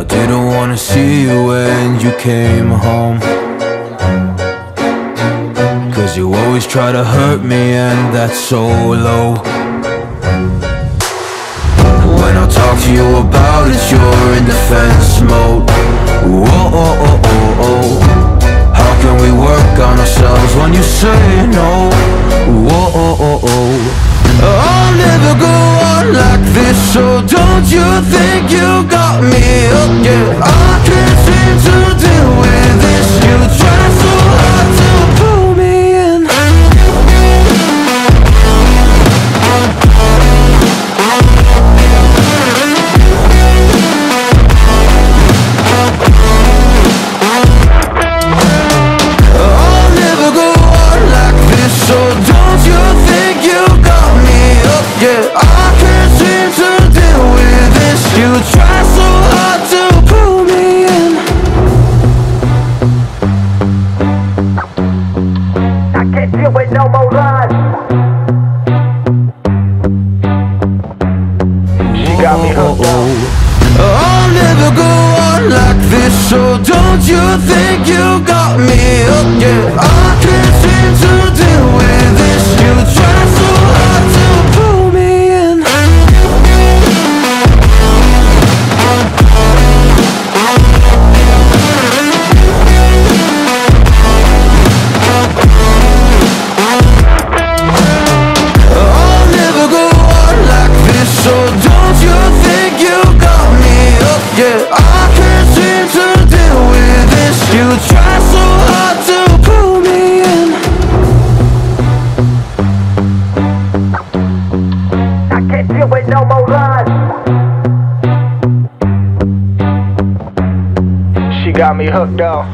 didn't wanna see you when you came home, 'cause you always try to hurt me, and that's so low. When I talk to you about it, you're in defense mode. Whoa, oh, oh, oh, oh. How can we work on ourselves when you say no? Whoa, oh, oh, oh. I'll never go on like this, so don't you think you got me up? Yeah, I can't seem to deal with this. You try so hard to pull me in. I'll never go on like this, so don't you think you got me up? Yeah, I can't seem to deal with this. You try so hard to pull me in. I can't deal with no more lies. She got me hooked up. I'll never go on like this, so don't you think you got me up? Yeah, I can't seem to deal with this. You try so hard to pull me in. I'll never go on like this, so don't you think you got me up? Yeah, I can't seem to deal with this. You try so hard to pull me in. I can't deal with no more lies. She got me hooked up.